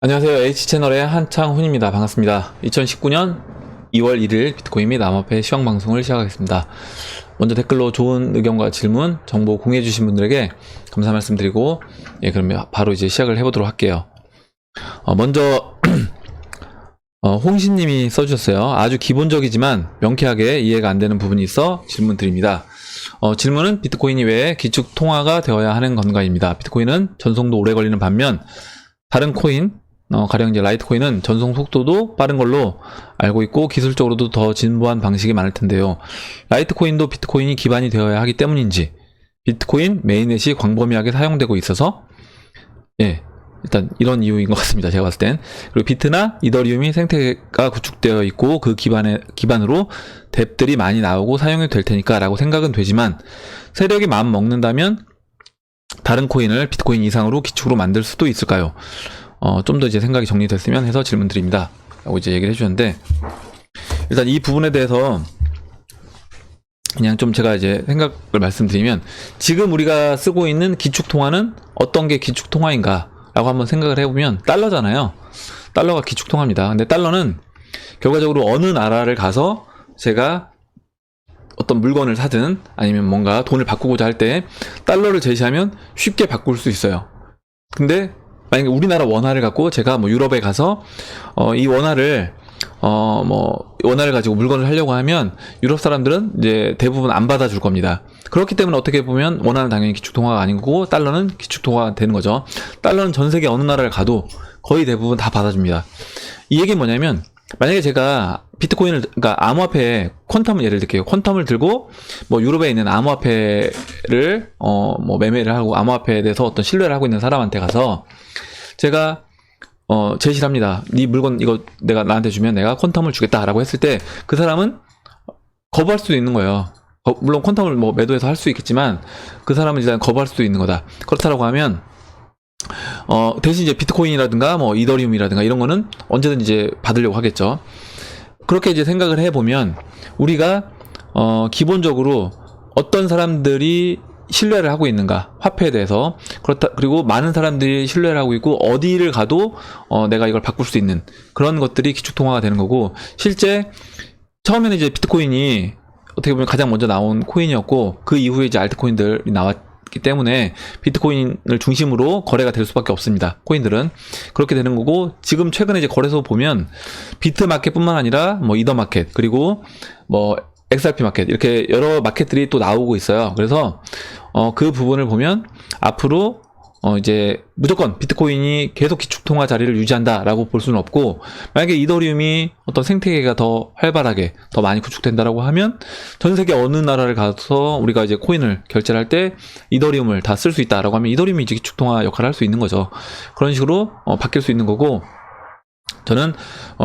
안녕하세요. H채널의 한창훈입니다. 반갑습니다. 2019년 2월 1일 비트코인 및 암호화폐 시황방송을 시작하겠습니다. 먼저 댓글로 좋은 의견과 질문, 정보 공유해주신 분들에게 감사 말씀드리고, 그러면 바로 이제 시작을 해보도록 할게요. 먼저, 홍신님이 써주셨어요. 아주 기본적이지만 명쾌하게 이해가 안 되는 부분이 있어 질문 드립니다. 질문은 비트코인이 왜 기축 통화가 되어야 하는 건가입니다. 비트코인은 전송도 오래 걸리는 반면, 다른 코인, 가령 이제 라이트코인은 전송 속도도 빠른 걸로 알고 있고 기술적으로도 더 진보한 방식이 많을 텐데요. 라이트코인도 비트코인이 기반이 되어야 하기 때문인지, 비트코인 메인넷이 광범위하게 사용되고 있어서, 일단 이런 이유인 것 같습니다. 제가 봤을 땐. 그리고 비트나 이더리움이 생태계가 구축되어 있고 그 기반으로 뎁들이 많이 나오고 사용이 될 테니까 라고 생각은 되지만, 세력이 마음 먹는다면 다른 코인을 비트코인 이상으로 기축으로 만들 수도 있을까요? 좀 더 이제 생각이 정리됐으면 해서 질문 드립니다. 라고 이제 얘기를 해주셨는데, 일단 이 부분에 대해서 그냥 좀 제가 이제 생각을 말씀드리면, 지금 우리가 쓰고 있는 기축통화는 어떤 게 기축통화인가 라고 한번 생각을 해보면 달러잖아요. 달러가 기축통화입니다. 근데 달러는 결과적으로 어느 나라를 가서 제가 어떤 물건을 사든 아니면 뭔가 돈을 바꾸고자 할 때 달러를 제시하면 쉽게 바꿀 수 있어요. 근데 만약에 우리나라 원화를 갖고 제가 뭐 유럽에 가서 이 원화를 원화를 가지고 물건을 하려고 하면 유럽 사람들은 이제 대부분 안 받아줄 겁니다. 그렇기 때문에 어떻게 보면 원화는 당연히 기축통화가 아닌 거고 달러는 기축통화가 되는 거죠. 달러는 전 세계 어느 나라를 가도 거의 대부분 다 받아줍니다. 이 얘기는 뭐냐면, 만약에 제가 비트코인을, 그러니까 암호화폐 퀀텀을 예를 들게요. 퀀텀을 들고 뭐 유럽에 있는 암호화폐를 매매를 하고 암호화폐에 대해서 어떤 신뢰를 하고 있는 사람한테 가서 제가 제시를 합니다. 네 물건 이거 내가 나한테 주면 내가 퀀텀을 주겠다라고 했을 때 그 사람은 거부할 수도 있는 거예요. 물론 퀀텀을 뭐 매도해서 할 수 있겠지만 그 사람은 일단 거부할 수도 있는 거다. 그렇다라고 하면 대신 이제 비트코인이라든가 뭐 이더리움이라든가 이런 거는 언제든 이제 받으려고 하겠죠. 그렇게 이제 생각을 해보면 우리가 기본적으로 어떤 사람들이 신뢰를 하고 있는가, 화폐에 대해서. 그리고 많은 사람들이 신뢰를 하고 있고 어디를 가도 내가 이걸 바꿀 수 있는 그런 것들이 기축통화가 되는 거고, 실제 처음에는 이제 비트코인이 어떻게 보면 가장 먼저 나온 코인이었고 그 이후에 이제 알트코인들이 나왔기 때문에 비트코인을 중심으로 거래가 될 수밖에 없습니다. 코인들은 그렇게 되는 거고, 지금 최근에 이제 거래소 보면 비트마켓뿐만 아니라 뭐 이더마켓, 그리고 뭐 XRP 마켓, 이렇게 여러 마켓들이 또 나오고 있어요. 그래서 그 부분을 보면 앞으로 이제 무조건 비트코인이 계속 기축통화 자리를 유지한다라고 볼 수는 없고, 만약에 이더리움이 어떤 생태계가 더 활발하게 더 많이 구축된다라고 하면 전 세계 어느 나라를 가서 우리가 이제 코인을 결제를 할 때 이더리움을 다 쓸 수 있다라고 하면 이더리움이 이제 기축통화 역할을 할 수 있는 거죠. 그런 식으로 바뀔 수 있는 거고, 저는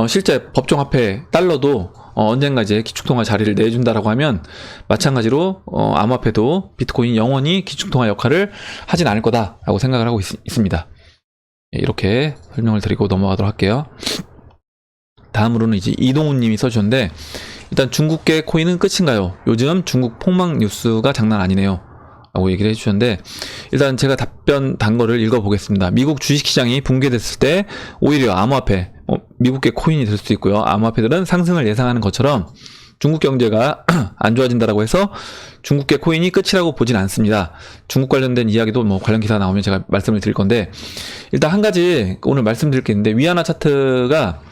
실제 법정화폐 달러도 언젠가 이제 기축통화 자리를 내준다라고 하면 마찬가지로 암호화폐도 비트코인이 영원히 기축통화 역할을 하진 않을 거다라고 생각을 하고 있습니다. 이렇게 설명을 드리고 넘어가도록 할게요. 다음으로는 이제 이동훈 님이 써주셨는데, 일단 중국계 코인은 끝인가요? 요즘 중국 폭망 뉴스가 장난 아니네요 라고 얘기를 해주셨는데, 일단 제가 답변 단 거를 읽어보겠습니다. 미국 주식시장이 붕괴됐을 때 오히려 암호화폐, 미국계 코인이 될 수도 있고요. 암호화폐들은 상승을 예상하는 것처럼 중국 경제가 안 좋아진다라고 해서 중국계 코인이 끝이라고 보진 않습니다. 중국 관련된 이야기도 뭐 관련 기사 나오면 제가 말씀을 드릴 건데, 일단 한 가지 오늘 말씀드릴 게 있는데, 위안화 차트가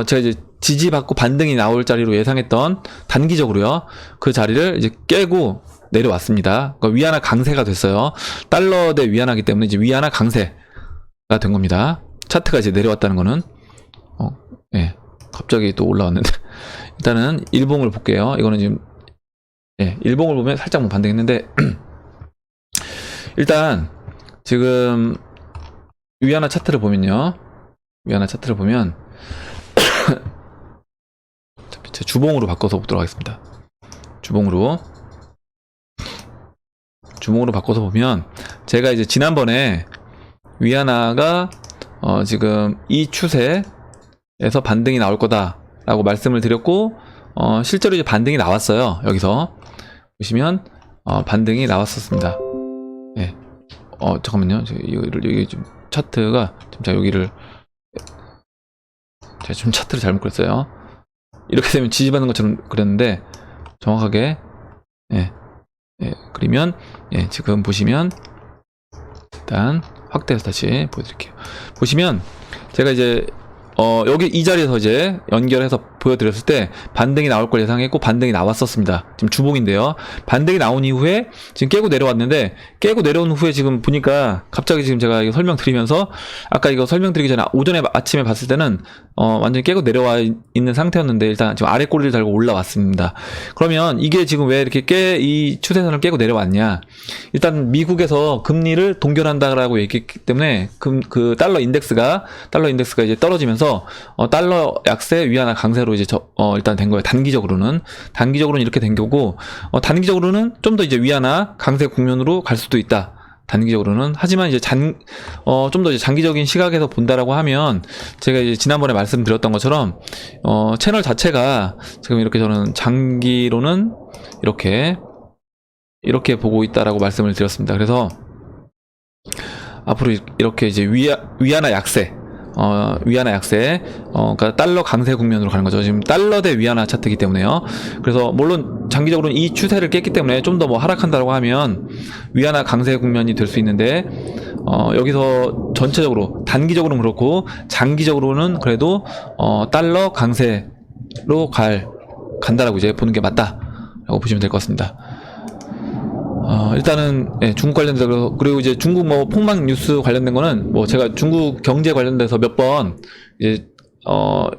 제가 이제 지지받고 반등이 나올 자리로 예상했던 단기적으로요, 그 자리를 이제 깨고 내려왔습니다. 그러니까 위안화 강세가 됐어요. 달러 대 위안화기 때문에 이제 위안화 강세가 된 겁니다. 차트가 이제 내려왔다는 거는 갑자기 또 올라왔는데 일단은 일봉을 볼게요. 이거는 지금 일봉을 보면 살짝 뭐 반등했는데 일단 지금 위안화 차트를 보면요, 위안화 차트를 보면 제 주봉으로 바꿔서 보도록 하겠습니다. 주봉으로 바꿔서 보면, 제가 이제 지난번에 위안화가 지금 이 추세에서 반등이 나올 거다 라고 말씀을 드렸고, 실제로 이제 반등이 나왔어요. 여기서 보시면 반등이 나왔었습니다. 잠깐만요. 여기 좀 차트가 지금, 자 여기를 제가 좀 차트를 잘못 그렸어요. 이렇게 되면 지지받는 것처럼 그렸는데 정확하게 그리면 지금 보시면 일단 확대해서 다시 보여드릴게요. 보시면 제가 이제 여기 이 자리에서 이제 연결해서 보여드렸을 때 반등이 나올 걸 예상했고 반등이 나왔었습니다. 지금 주봉인데요. 반등이 나온 이후에 지금 깨고 내려왔는데 깨고 내려온 후에 지금 보니까 갑자기 지금 제가 이거 설명드리면서 아까 이거 설명드리기 전에 오전에 아침에 봤을 때는 완전히 깨고 내려와 있는 상태였는데 일단 지금 아래 꼬리를 달고 올라왔습니다. 그러면 이게 지금 왜 이렇게 이 추세선을 깨고 내려왔냐? 일단 미국에서 금리를 동결한다라고 얘기했기 때문에 그 달러 인덱스가 이제 떨어지면서 달러 약세 위안화 강세로 이제 일단 된 거예요. 단기적으로는 이렇게 된 거고 단기적으로는 좀 더 이제 위안화 강세 국면으로 갈 수도 있다. 단기적으로는. 하지만 이제 좀 더 이제 장기적인 시각에서 본다라고 하면 제가 이제 지난번에 말씀드렸던 것처럼 채널 자체가 지금 이렇게 저는 장기로는 이렇게 보고 있다라고 말씀을 드렸습니다. 그래서 앞으로 이렇게 이제 위안화 약세 그러니까 달러 강세 국면으로 가는 거죠. 지금 달러 대 위안화 차트이기 때문에요. 그래서 물론 장기적으로는 이 추세를 깼기 때문에 좀 더 뭐 하락한다고 하면 위안화 강세 국면이 될 수 있는데 여기서 전체적으로 단기적으로는 그렇고 장기적으로는 그래도 달러 강세로 간다라고 이제 보는 게 맞다라고 보시면 될 것 같습니다. 일단은 중국 관련돼서 그리고 이제 중국 뭐 폭망 뉴스 관련된 거는 뭐 제가 중국 경제 관련돼서 몇 번 이제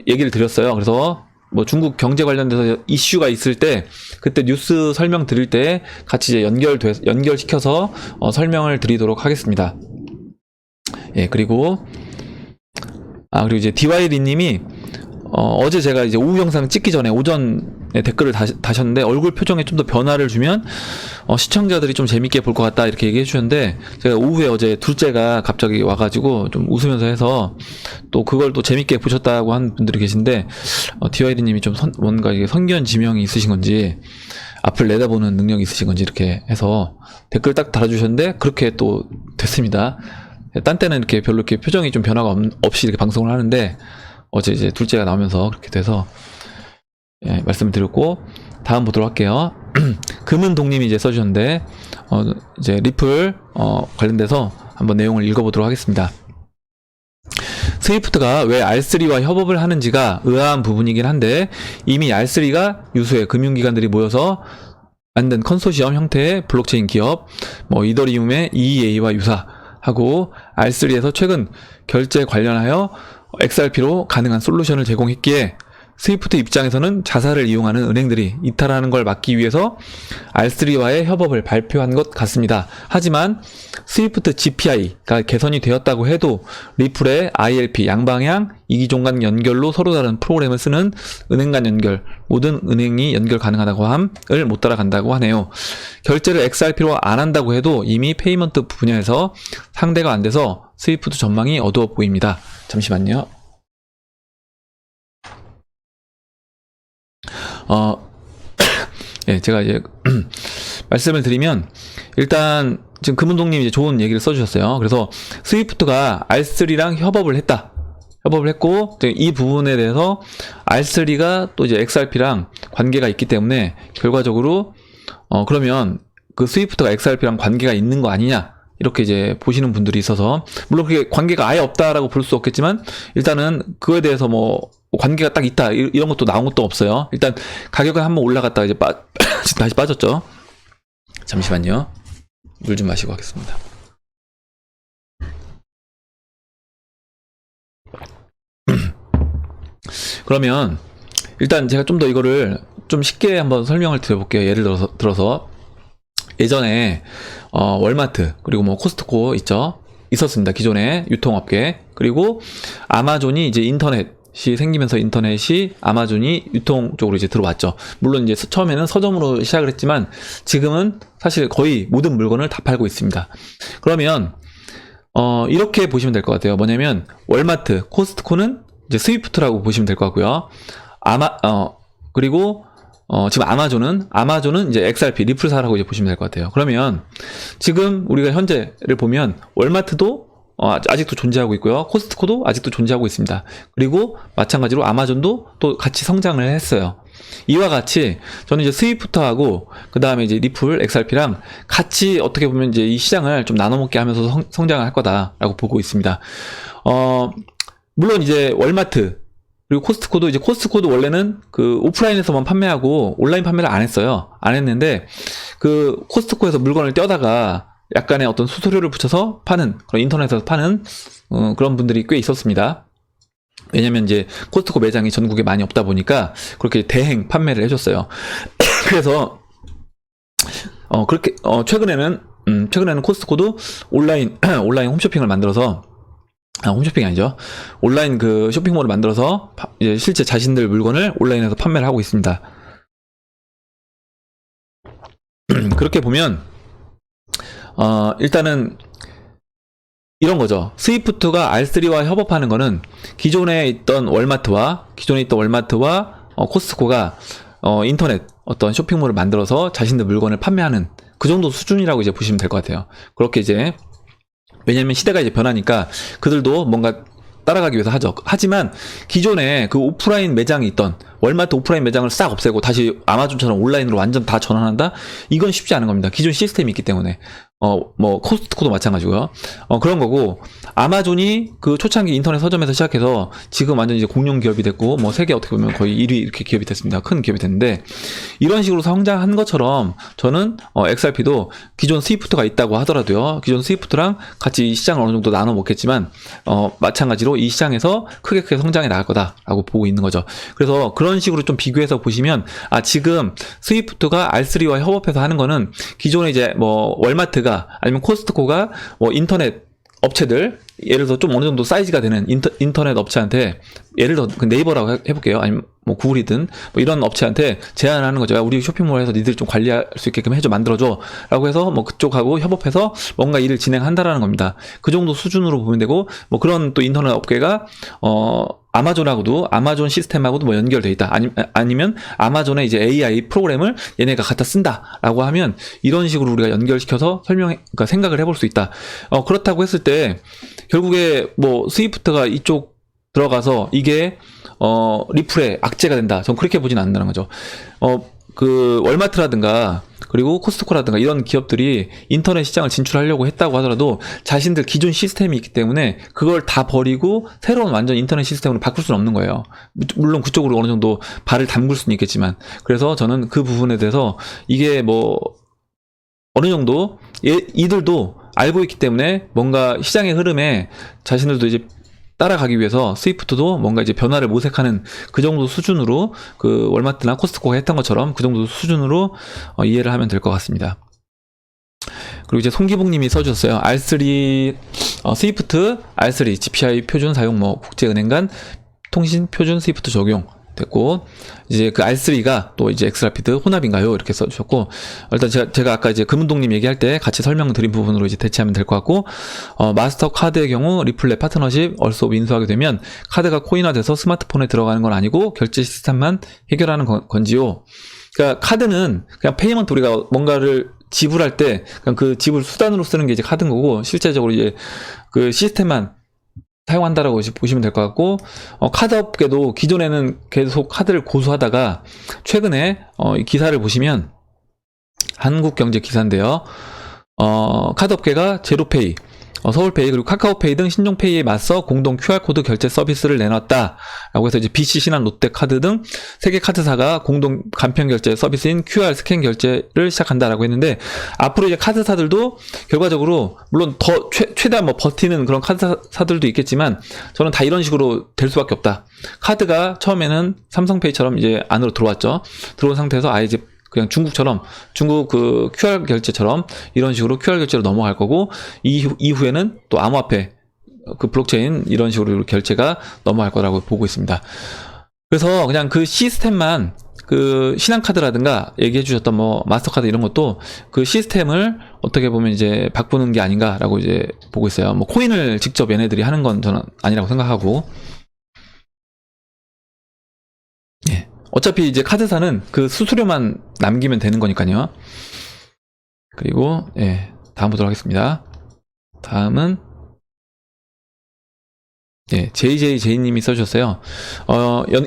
얘기를 드렸어요. 그래서 뭐 중국 경제 관련돼서 이슈가 있을 때 그때 뉴스 설명 드릴 때 같이 이제 연결시켜서 설명을 드리도록 하겠습니다. 그리고 이제 DYD님이 어제 제가 이제 오후 영상 찍기 전에 오전에 댓글을 다셨는데 얼굴 표정에 좀 더 변화를 주면 시청자들이 좀 재밌게 볼 것 같다 이렇게 얘기해 주셨는데 제가 오후에 어제 둘째가 갑자기 와가지고 좀 웃으면서 해서 또 그걸 또 재밌게 보셨다고 한 분들이 계신데 DYD님이 좀 뭔가 이게 선견지명이 있으신 건지 앞을 내다보는 능력이 있으신 건지 이렇게 해서 댓글 딱 달아주셨는데 그렇게 또 됐습니다. 딴 때는 이렇게 별로 이렇게 표정이 좀 변화가 없이 이렇게 방송을 하는데 어제 이제 둘째가 나오면서 그렇게 돼서 말씀을 드렸고 다음 보도록 할게요. 금은동님이 이제 써주셨는데 이제 리플 관련돼서 한번 내용을 읽어보도록 하겠습니다. 스위프트가 왜 R3와 협업을 하는지가 의아한 부분이긴 한데 이미 R3가 유수의 금융기관들이 모여서 만든 컨소시엄 형태의 블록체인 기업 이더리움의 EEA와 유사하고 R3에서 최근 결제 관련하여 XRP로 가능한 솔루션을 제공했기에 스위프트 입장에서는 자사를 이용하는 은행들이 이탈하는 걸 막기 위해서 R3와의 협업을 발표한 것 같습니다. 하지만 스위프트 GPI가 개선이 되었다고 해도 리플의 ILP 양방향 이기종 간 연결로 서로 다른 프로그램을 쓰는 은행 간 연결, 모든 은행이 연결 가능하다고 함을 못 따라간다고 하네요. 결제를 XRP로 안 한다고 해도 이미 페이먼트 분야에서 상대가 안 돼서 스위프트 전망이 어두워 보입니다. 잠시만요. 제가 이제 말씀을 드리면 일단 지금 금운동님이 이제 좋은 얘기를 써주셨어요. 그래서 스위프트가 R3랑 협업을 했고 이 부분에 대해서 R3가 또 이제 XRP랑 관계가 있기 때문에 결과적으로 그러면 그 스위프트가 XRP랑 관계가 있는 거 아니냐 이렇게 이제 보시는 분들이 있어서 물론 그게 관계가 아예 없다라고 볼 수 없겠지만 일단은 그거에 대해서 뭐 관계가 딱 있다 이런 것도 나온 것도 없어요. 일단 가격은 한번 올라갔다가 이제 다시 빠졌죠. 잠시만요. 물 좀 마시고 하겠습니다. 그러면 일단 제가 좀 더 이거를 좀 쉽게 한번 설명을 드려볼게요. 예를 들어서 예전에 월마트 그리고 뭐 코스트코 있었습니다. 기존에 유통업계 그리고 아마존이 이제 인터넷이 생기면서 인터넷이 아마존이 유통 쪽으로 이제 들어왔죠. 물론 이제 처음에는 서점으로 시작을 했지만 지금은 사실 거의 모든 물건을 다 팔고 있습니다. 그러면 이렇게 보시면 될 것 같아요. 뭐냐면 월마트, 코스트코는 이제 스위프트라고 보시면 될 것 같고요. 그리고 지금 아마존은 이제 XRP 리플사라고 이제 보시면 될 것 같아요. 그러면 지금 우리가 현재를 보면 월마트도 아직도 존재하고 있고요. 코스트코도 아직도 존재하고 있습니다. 그리고 마찬가지로 아마존도 또 같이 성장을 했어요. 이와 같이 저는 이제 스위프트하고 그 다음에 이제 리플, XRP랑 같이 어떻게 보면 이제 이 시장을 좀 나눠먹게 하면서 성장을 할 거다라고 보고 있습니다. 물론 이제 월마트 그리고 코스트코도 원래는 그 오프라인에서만 판매하고 온라인 판매를 안 했어요. 안 했는데 그 코스트코에서 물건을 떼다가 약간의 어떤 수수료를 붙여서 파는 그런 인터넷에서 파는 그런 분들이 꽤 있었습니다. 왜냐면 이제 코스트코 매장이 전국에 많이 없다 보니까 그렇게 대행 판매를 해줬어요. 그래서 그렇게 최근에는 코스트코도 온라인 홈쇼핑을 만들어서 홈쇼핑이 아니죠. 온라인 그 쇼핑몰을 만들어서 이제 실제 자신들 물건을 온라인에서 판매를 하고 있습니다. 그렇게 보면 일단은 이런 거죠. 스위프트가 R3와 협업하는 거는 기존에 있던 월마트와 코스트코가 인터넷 어떤 쇼핑몰을 만들어서 자신들 물건을 판매하는 그 정도 수준이라고 이제 보시면 될 것 같아요. 그렇게 이제 왜냐면 시대가 이제 변하니까 그들도 뭔가 따라가기 위해서 하죠. 하지만 기존에 그 오프라인 매장이 있던 월마트 오프라인 매장을 싹 없애고 다시 아마존처럼 온라인으로 완전 다 전환한다? 이건 쉽지 않은 겁니다. 기존 시스템이 있기 때문에. 코스트코도 마찬가지고요. 그런 거고, 아마존이 그 초창기 인터넷 서점에서 시작해서 지금 완전 이제 공룡 기업이 됐고, 세계 어떻게 보면 거의 1위 이렇게 기업이 됐습니다. 큰 기업이 됐는데, 이런 식으로 성장한 것처럼 저는, XRP도 기존 스위프트가 있다고 하더라도요, 기존 스위프트랑 같이 이 시장을 어느 정도 나눠 먹겠지만, 마찬가지로 이 시장에서 크게 성장해 나갈 거다라고 보고 있는 거죠. 그래서 그런 식으로 좀 비교해서 보시면, 지금 스위프트가 R3와 협업해서 하는 거는 기존에 이제 월마트가 아니면 코스트코가 인터넷 업체들 예를 들어 좀 어느 정도 사이즈가 되는 인터넷 업체한테 예를 들어 네이버라고 해볼게요. 아니면 구글이든 이런 업체한테 제안하는 거죠. 우리 쇼핑몰에서 니들이 좀 관리할 수 있게끔 해줘 만들어줘 라고 해서 그쪽하고 협업해서 뭔가 일을 진행한다라는 겁니다. 그 정도 수준으로 보면 되고 그런 또 인터넷 업계가 아마존하고도 아마존 시스템하고도 연결돼 있다. 아니면 아마존의 이제 AI 프로그램을 얘네가 갖다 쓴다라고 하면 이런 식으로 우리가 연결시켜서 그러니까 생각을 해볼 수 있다. 그렇다고 했을 때 결국에 스위프트가 이쪽 들어가서 이게 리플의 악재가 된다. 전 그렇게 보진 않는다는 거죠. 그 월마트라든가 그리고 코스트코라든가 이런 기업들이 인터넷 시장을 진출하려고 했다고 하더라도 자신들 기존 시스템이 있기 때문에 그걸 다 버리고 새로운 완전 인터넷 시스템으로 바꿀 수는 없는 거예요. 물론 그쪽으로 어느 정도 발을 담글 수는 있겠지만 그래서 저는 그 부분에 대해서 이게 어느 정도 이들도 알고 있기 때문에 뭔가 시장의 흐름에 자신들도 이제 따라가기 위해서 스위프트도 뭔가 이제 변화를 모색하는 그 정도 수준으로 그 월마트나 코스트코가 했던 것처럼 그 정도 수준으로 이해를 하면 될 것 같습니다. 그리고 이제 송기봉 님이 써주셨어요. R3, 스위프트, R3, GPI 표준 사용 국제은행 간 통신 표준 스위프트 적용 됐고, 이제 그 R3가 또 이제 XRP 혼합인가요? 이렇게 써주셨고, 일단 제가 아까 이제 금운동님 얘기할 때 같이 설명드린 부분으로 이제 대체하면 될 것 같고, 마스터 카드의 경우 리플렛 파트너십 얼소브 인수하게 되면 카드가 코인화돼서 스마트폰에 들어가는 건 아니고 결제 시스템만 해결하는 건지요. 그러니까 카드는 그냥 페이먼트 우리가 뭔가를 지불할 때 그냥 그 지불 수단으로 쓰는 게 이제 카드인 거고, 실제적으로 이제 그 시스템만 사용한다라고 보시면 될 것 같고, 카드 업계도 기존에는 계속 카드를 고수하다가 최근에 이 기사를 보시면 한국경제 기사인데요. 카드 업계가 제로페이, 서울페이 그리고 카카오페이 등 신종페이에 맞서 공동 QR코드 결제 서비스를 내놨다라고 해서 이제 BC, 신한, 롯데카드 등 세계 카드사가 공동 간편 결제 서비스인 QR 스캔 결제를 시작한다라고 했는데, 앞으로 이제 카드사들도 결과적으로 물론 더 최대한 버티는 그런 카드사들도 있겠지만 저는 다 이런 식으로 될 수밖에 없다. 카드가 처음에는 삼성페이처럼 이제 안으로 들어왔죠. 들어온 상태에서 아예 이제 그냥 중국 그 QR 결제처럼 이런 식으로 QR 결제로 넘어갈 거고, 이후에는 또 암호화폐, 그 블록체인 이런 식으로 결제가 넘어갈 거라고 보고 있습니다. 그래서 그냥 그 시스템만 그 신한카드라든가 얘기해 주셨던 마스터카드 이런 것도 그 시스템을 어떻게 보면 이제 바꾸는 게 아닌가라고 이제 보고 있어요. 코인을 직접 얘네들이 하는 건 저는 아니라고 생각하고, 예. 어차피 이제 카드사는 그 수수료만 남기면 되는 거니까요. 그리고 다음 보도록 하겠습니다. 다음은 예, JJJ님이 써주셨어요.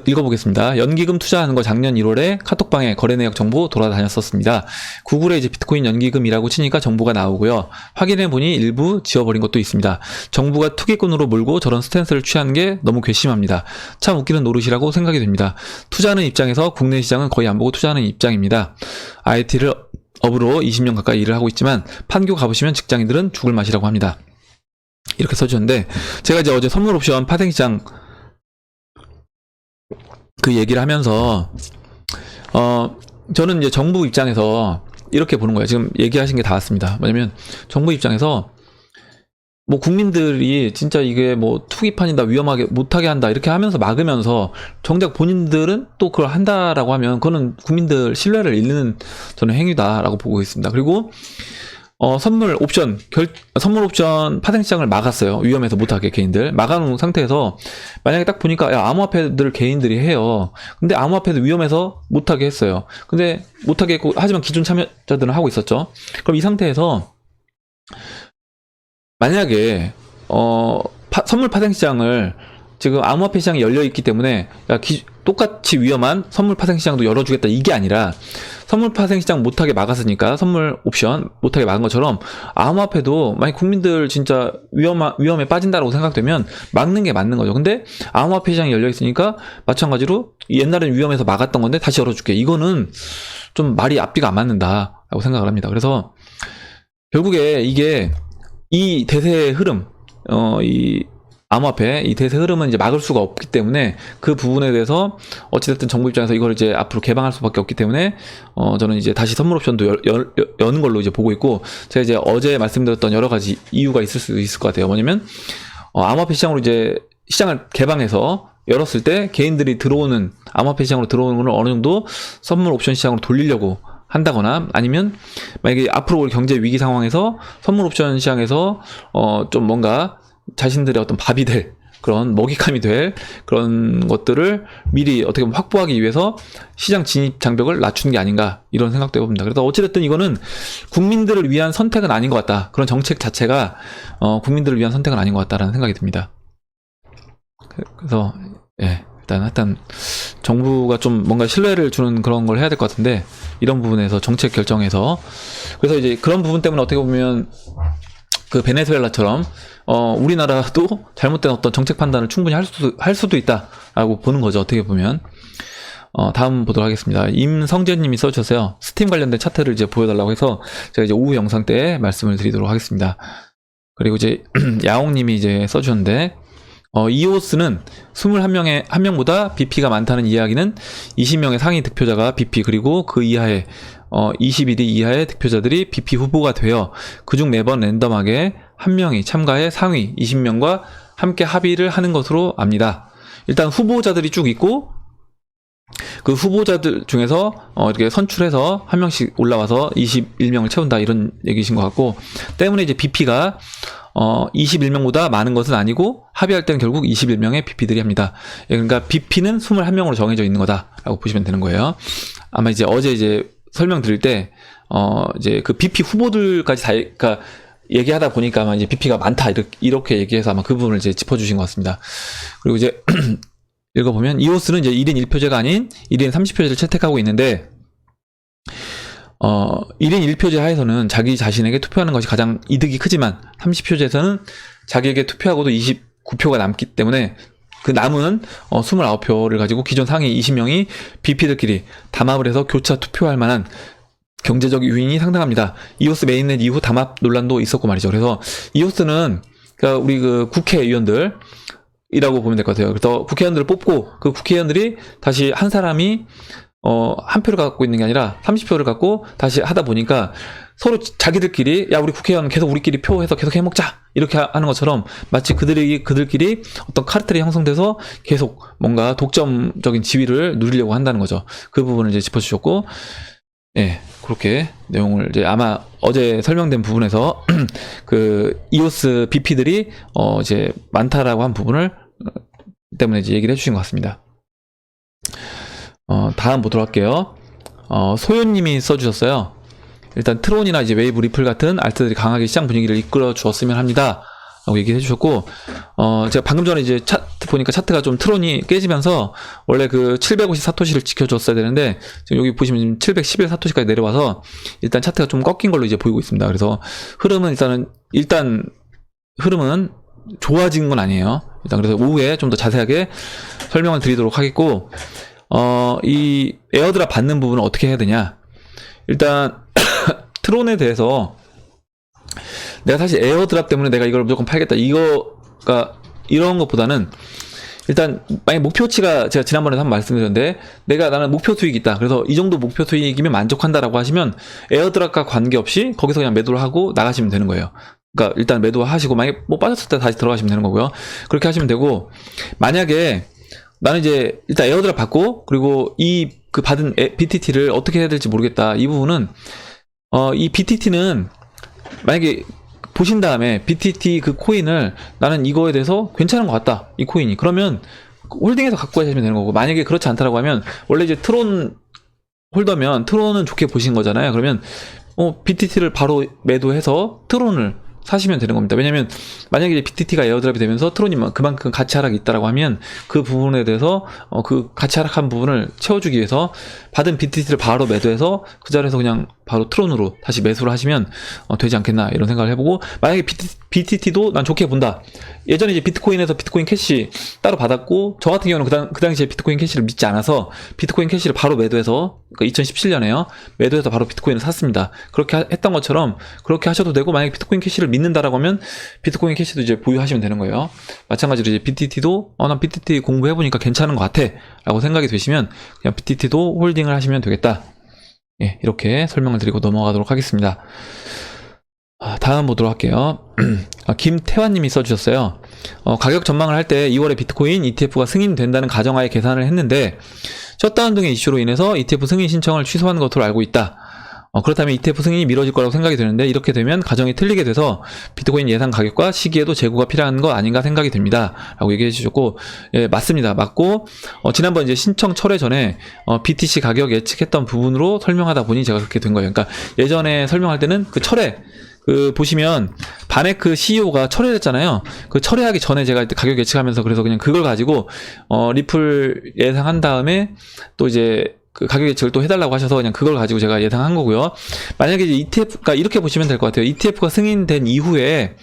읽어보겠습니다. 연기금 투자하는 거 작년 1월에 카톡방에 거래 내역 정보 돌아다녔었습니다. 구글에 이제 비트코인 연기금이라고 치니까 정보가 나오고요. 확인해보니 일부 지워버린 것도 있습니다. 정부가 투기꾼으로 몰고 저런 스탠스를 취하는 게 너무 괘씸합니다. 참 웃기는 노릇이라고 생각이 됩니다. 투자하는 입장에서 국내 시장은 거의 안 보고 투자하는 입장입니다. IT를 업으로 20년 가까이 일을 하고 있지만 판교 가보시면 직장인들은 죽을 맛이라고 합니다. 이렇게 써주셨는데, 제가 이제 어제 선물 옵션 파생시장 그 얘기를 하면서 저는 이제 정부 입장에서 이렇게 보는 거예요. 지금 얘기하신 게 다 왔습니다. 뭐냐면 정부 입장에서 뭐 국민들이 진짜 이게 뭐 투기판이다, 위험하게 못하게 한다 이렇게 하면서 막으면서 정작 본인들은 또 그걸 한다라고 하면 그거는 국민들 신뢰를 잃는 저는 행위다라고 보고 있습니다. 그리고 선물 옵션 파생시장을 막았어요. 위험해서 못하게 개인들 막아놓은 상태에서 만약에 딱 보니까 야, 암호화폐들 개인들이 해요. 근데 암호화폐도 위험해서 못하게 했어요. 근데 못하게 했고 하지만 기존 참여자들은 하고 있었죠. 그럼 이 상태에서 만약에 선물 파생시장을 지금 암호화폐 시장이 열려있기 때문에 똑같이 위험한 선물 파생시장도 열어주겠다 이게 아니라 선물 파생시장 못하게 막았으니까 선물 옵션 못하게 막은 것처럼 암호화폐도 만약 국민들 진짜 위험에 빠진다라고 생각되면 막는 게 맞는 거죠. 근데 암호화폐 시장이 열려있으니까 마찬가지로 옛날엔 위험해서 막았던 건데 다시 열어줄게. 이거는 좀 말이 앞뒤가 안 맞는다라고 생각을 합니다. 그래서 결국에 이게 이 대세의 흐름, 이 암호화폐, 이 대세 흐름은 이제 막을 수가 없기 때문에 그 부분에 대해서 어찌됐든 정부 입장에서 이걸 이제 앞으로 개방할 수밖에 없기 때문에 저는 이제 다시 선물 옵션도 여는 걸로 이제 보고 있고, 제가 이제 어제 말씀드렸던 여러 가지 이유가 있을 수 있을 것 같아요. 뭐냐면 암호화폐 시장으로 이제 시장을 개방해서 열었을 때 개인들이 들어오는 암호화폐 시장으로 들어오는 걸 어느 정도 선물 옵션 시장으로 돌리려고 한다거나, 아니면 만약에 앞으로 올 경제 위기 상황에서 선물 옵션 시장에서 좀 뭔가 자신들의 어떤 밥이 될 그런 먹잇감이 될 그런 것들을 미리 어떻게 보면 확보하기 위해서 시장 진입 장벽을 낮추는 게 아닌가 이런 생각도 해봅니다. 그래서 어찌됐든 이거는 국민들을 위한 선택은 아닌 것 같다. 그런 정책 자체가 국민들을 위한 선택은 아닌 것 같다라는 생각이 듭니다. 그래서 예, 일단 정부가 좀 뭔가 신뢰를 주는 그런 걸 해야 될 것 같은데, 이런 부분에서 정책 결정에서 그래서 이제 그런 부분 때문에 어떻게 보면 그 베네수엘라처럼 우리나라도 잘못된 어떤 정책 판단을 충분히 할 수도 있다라고 보는 거죠. 어떻게 보면. 다음 보도록 하겠습니다. 임성재님이 써주셨어요. 스팀 관련된 차트를 이제 보여달라고 해서 제가 이제 오후 영상 때 말씀을 드리도록 하겠습니다. 그리고 이제 야옹님이 이제 써주셨는데, 이오스는 21명의 한 명보다 BP가 많다는 이야기는 20명의 상위 득표자가 BP 그리고 그 이하의 21위 이하의 득표자들이 BP 후보가 되어 그중 매번 랜덤하게 한 명이 참가해 상위 20명과 함께 합의를 하는 것으로 압니다. 일단 후보자들이 쭉 있고 그 후보자들 중에서 이렇게 선출해서 한 명씩 올라와서 21명을 채운다 이런 얘기신 것 같고, 때문에 이제 BP가 21명보다 많은 것은 아니고 합의할 때는 결국 21명의 BP들이 합니다. 그러니까 BP는 21명으로 정해져 있는 거다라고 보시면 되는 거예요. 아마 이제 어제 이제 설명드릴 때 이제 그 BP 후보들까지 다 그러니까 얘기하다 보니까 아마 이제 BP가 많다 이렇게 얘기해서 아마 그 부분을 이제 짚어주신 것 같습니다. 그리고 이제 읽어보면 이오스는 이제 1인 1표제가 아닌 1인 30표제를 채택하고 있는데 1인 1표제 하에서는 자기 자신에게 투표하는 것이 가장 이득이 크지만 30표제에서는 자기에게 투표하고도 29표가 남기 때문에 그 남은 29표를 가지고 기존 상위 20명이 BP들끼리 담합을 해서 교차 투표할 만한 경제적 유인이 상당합니다. 이오스 메인넷 이후 담합 논란도 있었고 말이죠. 그래서 이오스는 그러니까 우리 그 국회의원들 이라고 보면 될 것 같아요. 그래서 국회의원들을 뽑고 그 국회의원들이 다시 한 사람이 한 표를 갖고 있는 게 아니라 30표를 갖고 다시 하다 보니까 서로 자기들끼리 야 우리 국회의원 계속 우리끼리 표해서 계속 해먹자 이렇게 하는 것처럼 마치 그들끼리 어떤 카르텔이 형성돼서 계속 뭔가 독점적인 지위를 누리려고 한다는 거죠. 그 부분을 이제 짚어주셨고, 예, 그렇게 내용을 이제 아마 어제 설명된 부분에서 그 이오스 BP들이 이제 많다라고 한 부분을 때문에 이제 얘기를 해주신 것 같습니다. 다음 보도록 할게요. 소연님이 써주셨어요. 일단 트론이나 이제 웨이브 리플 같은 알트들이 강하게 시장 분위기를 이끌어 주었으면 합니다. 라고 얘기해 주셨고, 제가 방금 전에 이제 차트 보니까 차트가 좀 트론이 깨지면서 원래 그 750 사토시를 지켜줬어야 되는데, 지금 여기 보시면 지금 711 사토시까지 내려와서 일단 차트가 좀 꺾인 걸로 이제 보이고 있습니다. 그래서 흐름은 일단 흐름은 좋아진 건 아니에요. 일단 그래서 오후에 좀 더 자세하게 설명을 드리도록 하겠고, 이 에어드랍 받는 부분은 어떻게 해야 되냐. 일단 트론에 대해서 내가 사실 에어드랍 때문에 내가 이걸 무조건 팔겠다 이거가 이런 것보다는 일단 만약 목표치가 제가 지난번에 한번 말씀드렸는데 나는 목표 수익이 있다, 그래서 이 정도 목표 수익이면 만족한다라고 하시면 에어드랍과 관계없이 거기서 그냥 매도를 하고 나가시면 되는 거예요. 그러니까 일단 매도하시고 만약에 뭐 빠졌을 때 다시 들어가시면 되는 거고요. 그렇게 하시면 되고, 만약에 나는 이제 일단 에어드랍 받고 그리고 그 받은 BTT를 어떻게 해야 될지 모르겠다, 이 부분은 이 BTT는 만약에 보신 다음에 BTT 그 코인을 나는 이거에 대해서 괜찮은 것 같다, 이 코인이, 그러면 홀딩해서 갖고 가시면 되는 거고, 만약에 그렇지 않다라고 하면 원래 이제 트론 홀더면 트론은 좋게 보신 거잖아요. 그러면 BTT를 바로 매도해서 트론을 사시면 되는 겁니다. 왜냐면 만약에 이제 BTT가 에어드랍이 되면서 트론이 그만큼 가치 하락이 있다라고 하면 그 부분에 대해서 그 가치 하락한 부분을 채워주기 위해서 받은 BTT를 바로 매도해서 그 자리에서 그냥 바로 트론으로 다시 매수를 하시면 되지 않겠나, 이런 생각을 해보고, 만약에 BTT도 난 좋게 본다. 예전에 이제 비트코인에서 비트코인 캐시 따로 받았고, 저 같은 경우는 그 당시에 비트코인 캐시를 믿지 않아서 비트코인 캐시를 바로 매도해서, 그러니까 2017년에요 매도해서 바로 비트코인을 샀습니다. 그렇게 했던 것처럼 그렇게 하셔도 되고, 만약에 비트코인 캐시를 믿는다라고 하면 비트코인 캐시도 이제 보유하시면 되는 거예요. 마찬가지로 이제 BTT도 난 BTT 공부해보니까 괜찮은 것 같아 라고 생각이 되시면 그냥 BTT도 홀딩을 하시면 되겠다. 예, 이렇게 설명을 드리고 넘어가도록 하겠습니다. 다음 보도록 할게요. 김태환님이 써주셨어요. 가격 전망을 할 때 2월에 비트코인 ETF가 승인된다는 가정하에 계산을 했는데 셧다운 등의 이슈로 인해서 ETF 승인 신청을 취소한 것으로 알고 있다. 그렇다면 ETF 승인이 미뤄질 거라고 생각이 되는데, 이렇게 되면 가정이 틀리게 돼서 비트코인 예상 가격과 시기에도 재고가 필요한 거 아닌가 생각이 듭니다. 라고 얘기해 주셨고, 예, 맞습니다. 맞고, 지난번 이제 신청 철회 전에, BTC 가격 예측했던 부분으로 설명하다 보니 제가 그렇게 된 거예요. 그러니까 예전에 설명할 때는 그 철회, 보시면, 바네크 CEO가 철회를 했잖아요. 그 철회하기 전에 제가 가격 예측하면서 그래서 그냥 그걸 가지고, 리플 예상한 다음에 또 이제 그 가격 예측을 또 해달라고 하셔서 그냥 그걸 가지고 제가 예상한 거고요. 만약에 이제 ETF가 이렇게 보시면 될 것 같아요. ETF가 승인된 이후에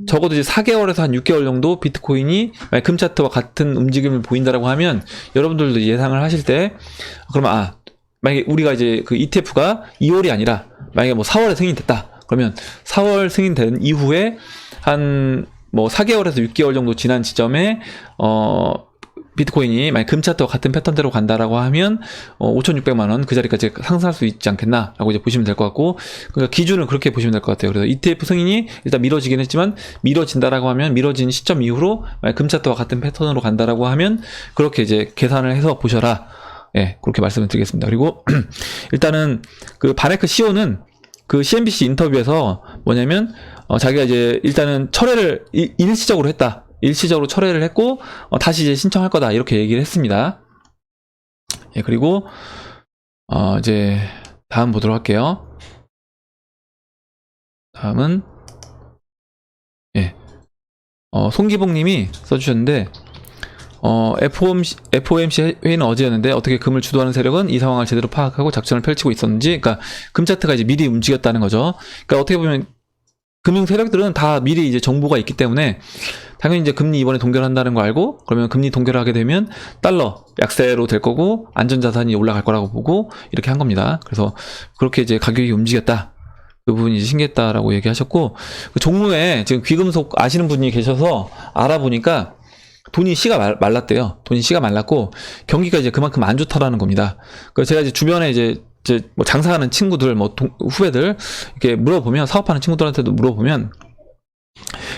적어도 이제 4개월에서 한 6개월 정도 비트코인이 금 차트와 같은 움직임을 보인다라고 하면 여러분들도 예상을 하실 때, 그러면 만약에 우리가 이제 그 ETF가 2월이 아니라 만약에 뭐 4월에 승인됐다. 그러면 4월 승인된 이후에 한 뭐 4개월에서 6개월 정도 지난 지점에 비트코인이 만약 금 차트와 같은 패턴대로 간다라고 하면 5,600만 원 그 자리까지 상승할 수 있지 않겠나라고 이제 보시면 될 것 같고, 그러니까 기준을 그렇게 보시면 될 것 같아요. 그래서 ETF 승인이 일단 미뤄지긴 했지만 미뤄진다라고 하면 미뤄진 시점 이후로 만약 금 차트와 같은 패턴으로 간다라고 하면 그렇게 이제 계산을 해서 보셔라. 예, 그렇게 말씀을 드리겠습니다. 그리고 일단은 그 바네크 CEO는 그 CNBC 인터뷰에서 뭐냐면 자기가 이제 일단은 철회를 일시적으로 했다. 일시적으로 철회를 했고 다시 이제 신청할 거다, 이렇게 얘기를 했습니다. 예, 그리고 이제 다음 보도록 할게요. 다음은 송기봉님이 써주셨는데, FOMC 회의는 어제였는데 어떻게 금을 주도하는 세력은 이 상황을 제대로 파악하고 작전을 펼치고 있었는지, 그러니까 금 차트가 이제 미리 움직였다는 거죠. 그러니까 어떻게 보면 금융 세력들은 다 미리 이제 정보가 있기 때문에 당연히 이제 금리 이번에 동결 한다는 거 알고, 그러면 금리 동결을 하게 되면 달러 약세로 될 거고 안전자산이 올라갈 거라고 보고 이렇게 한 겁니다. 그래서 그렇게 이제 가격이 움직였다. 그 부분이 이제 신기했다라고 얘기하셨고, 그 종무에 지금 귀금속 아시는 분이 계셔서 알아보니까 돈이 씨가 말랐대요. 돈이 씨가 말랐고 경기가 이제 그만큼 안 좋다라는 겁니다. 그래서 제가 이제 주변에 이제 뭐 장사하는 친구들, 뭐 후배들 이렇게 물어보면, 사업하는 친구들한테도 물어보면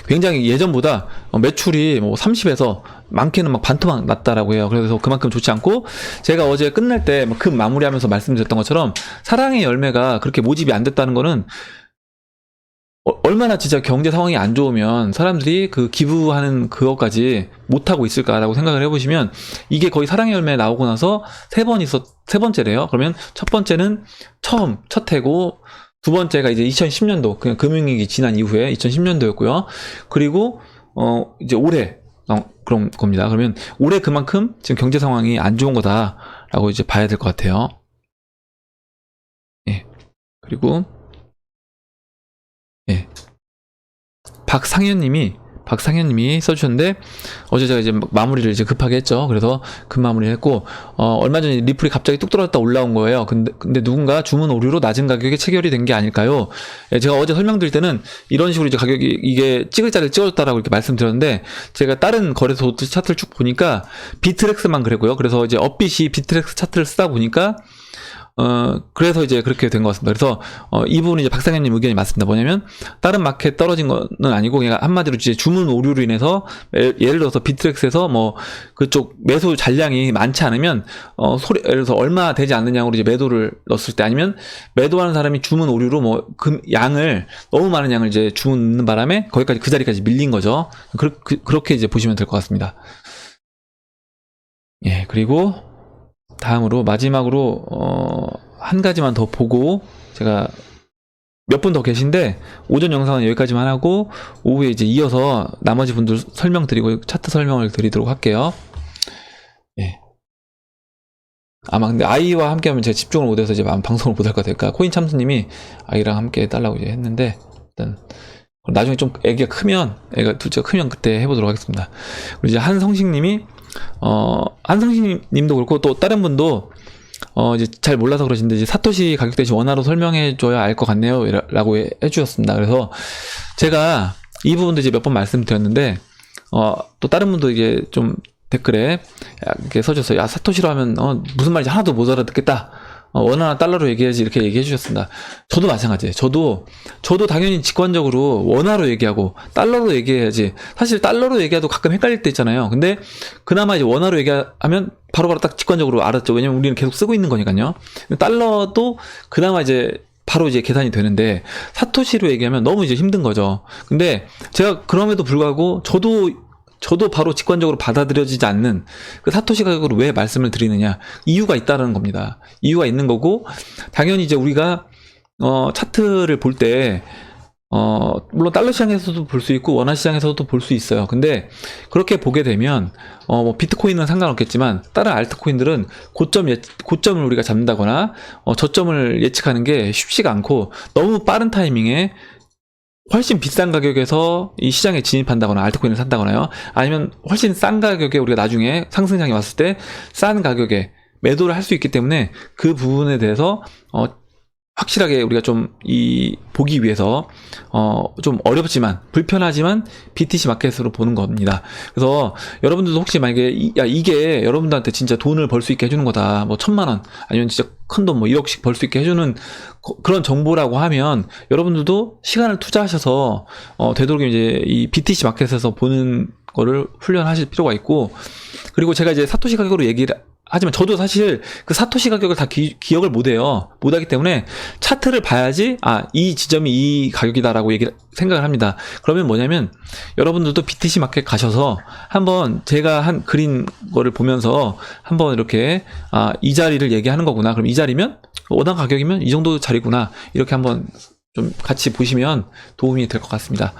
굉장히 예전보다 매출이 뭐 30에서 많게는 막 반토막 났다라고 해요. 그래서 그만큼 좋지 않고, 제가 어제 끝날 때 금 마무리하면서 말씀드렸던 것처럼 사랑의 열매가 그렇게 모집이 안 됐다는 거는 얼마나 진짜 경제 상황이 안 좋으면 사람들이 그 기부하는 그것까지 못하고 있을까라고 생각을 해보시면, 이게 거의 사랑의 열매 나오고 나서 세 번째래요. 그러면 첫 번째는 첫 해고, 두 번째가 이제 2010년도, 그냥 금융위기 지난 이후에 2010년도였고요. 그리고, 이제 올해, 그런 겁니다. 그러면 올해 그만큼 지금 경제 상황이 안 좋은 거다라고 이제 봐야 될 것 같아요. 예. 그리고, 예. 박상현님이 써주셨는데, 어제 제가 이제 마무리를 이제 급하게 했죠. 그래서 급 마무리를 했고, 얼마 전에 리플이 갑자기 뚝 떨어졌다 올라온 거예요. 근데 누군가 주문 오류로 낮은 가격에 체결이 된 게 아닐까요? 예, 제가 어제 설명드릴 때는 이런 식으로 이제 가격이 이게 찍을 자리를 찍어줬다라고 이렇게 말씀드렸는데, 제가 다른 거래소 차트를 쭉 보니까 비트렉스만 그랬고요. 그래서 이제 업빗이 비트렉스 차트를 쓰다 보니까, 그래서 이제 그렇게 된 것 같습니다. 그래서, 이 부분은 이제 박상현님 의견이 맞습니다. 뭐냐면, 다른 마켓 떨어진 거는 아니고, 그냥 한마디로 이제 주문 오류로 인해서, 예를 들어서 비트렉스에서 뭐, 그쪽 매수 잔량이 많지 않으면, 예를 들어서 얼마 되지 않는 양으로 이제 매도를 넣었을 때 아니면, 매도하는 사람이 주문 오류로 뭐, 너무 많은 양을 이제 주문 넣는 바람에, 거기까지 그 자리까지 밀린 거죠. 그렇게 이제 보시면 될 것 같습니다. 예, 그리고, 다음으로 마지막으로 한 가지만 더 보고 제가 몇 분 더 계신데 오전 영상은 여기까지만 하고 오후에 이제 이어서 나머지 분들 설명드리고 차트 설명을 드리도록 할게요. 예. 아마 근데 아이와 함께 하면 제가 집중을 못해서 이제 방송을 못할 것 같아요. 코인 참수님이 아이랑 함께 해달라고 이제 했는데 일단 나중에 좀 애가 둘째가 크면 그때 해보도록 하겠습니다. 그리고 이제 한성식님이 한성식님도 그렇고 또 다른 분도 이제 잘 몰라서 그러신데 이제 사토시 가격 대신 원화로 설명해줘야 알 것 같네요 라고 해주셨습니다. 그래서 제가 이 부분도 이제 몇 번 말씀드렸는데 또 다른 분도 이제 좀 댓글에 이렇게 써줬어요. 야, 사토시로 하면 무슨 말인지 하나도 못 알아듣겠다. 원화나 달러로 얘기해야지 이렇게 얘기해 주셨습니다. 저도 마찬가지예요. 저도 당연히 직관적으로 원화로 얘기하고 달러로 얘기해야지. 사실 달러로 얘기해도 가끔 헷갈릴 때 있잖아요. 근데 그나마 이제 원화로 얘기하면 바로바로 딱 직관적으로 알았죠. 왜냐면 우리는 계속 쓰고 있는 거니까요. 달러도 그나마 이제 바로 이제 계산이 되는데 사토시로 얘기하면 너무 이제 힘든 거죠. 근데 제가 그럼에도 불구하고 저도 바로 직관적으로 받아들여지지 않는 그 사토시 가격으로 왜 말씀을 드리느냐. 이유가 있다는 겁니다. 이유가 있는 거고, 당연히 이제 우리가, 차트를 볼 때, 물론 달러 시장에서도 볼 수 있고, 원화 시장에서도 볼 수 있어요. 근데, 그렇게 보게 되면, 뭐, 비트코인은 상관없겠지만, 다른 알트코인들은 고점을 우리가 잡는다거나, 저점을 예측하는 게 쉽지가 않고, 너무 빠른 타이밍에, 훨씬 비싼 가격에서 이 시장에 진입한다거나 알트코인을 산다거나요. 아니면 훨씬 싼 가격에 우리가 나중에 상승장에 왔을 때 싼 가격에 매도를 할 수 있기 때문에 그 부분에 대해서 확실하게 우리가 좀 보기 위해서 좀 어렵지만 불편하지만 BTC 마켓으로 보는 겁니다. 그래서 여러분들도 혹시 만약에 이게 여러분들한테 진짜 돈을 벌 수 있게 해주는 거다, 뭐 1,000,000원 아니면 진짜 큰 돈 뭐 1억씩 벌 수 있게 해주는 그런 정보라고 하면 여러분들도 시간을 투자하셔서 되도록이면 이제 이 BTC 마켓에서 보는 거를 훈련하실 필요가 있고, 그리고 제가 이제 사토시 가격으로 얘기를 하지만 저도 사실 그 사토시 가격을 다 기억을 못하기 때문에 차트를 봐야지 이 지점이 이 가격이다라고 생각을 합니다. 그러면 뭐냐면 여러분들도 BTC 마켓 가셔서 한번 제가 그린 거를 보면서 한번 이렇게 이 자리를 얘기하는 거구나. 그럼 이 자리면 원화 가격이면 이 정도 자리구나. 이렇게 한번 좀 같이 보시면 도움이 될 것 같습니다.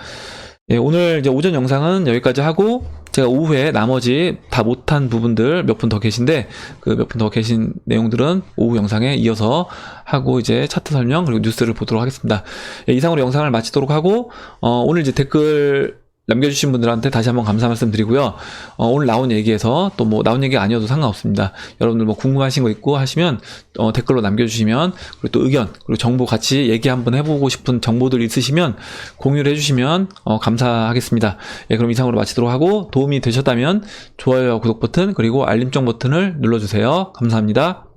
예, 오늘 이제 오전 영상은 여기까지 하고 제가 오후에 나머지 다 못한 부분들 몇 분 더 계신데 그 몇 분 더 계신 내용들은 오후 영상에 이어서 하고 이제 차트 설명 그리고 뉴스를 보도록 하겠습니다. 예, 이상으로 영상을 마치도록 하고 오늘 이제 댓글 남겨주신 분들한테 다시 한번 감사 말씀드리고요. 오늘 나온 얘기에서 또 뭐 나온 얘기 아니어도 상관없습니다. 여러분들 뭐 궁금하신 거 있고 하시면 댓글로 남겨주시면, 그리고 또 의견 그리고 정보 같이 얘기 한번 해보고 싶은 정보들 있으시면 공유를 해주시면 감사하겠습니다. 예, 그럼 이상으로 마치도록 하고 도움이 되셨다면 좋아요와 구독 버튼 그리고 알림정 버튼을 눌러주세요. 감사합니다.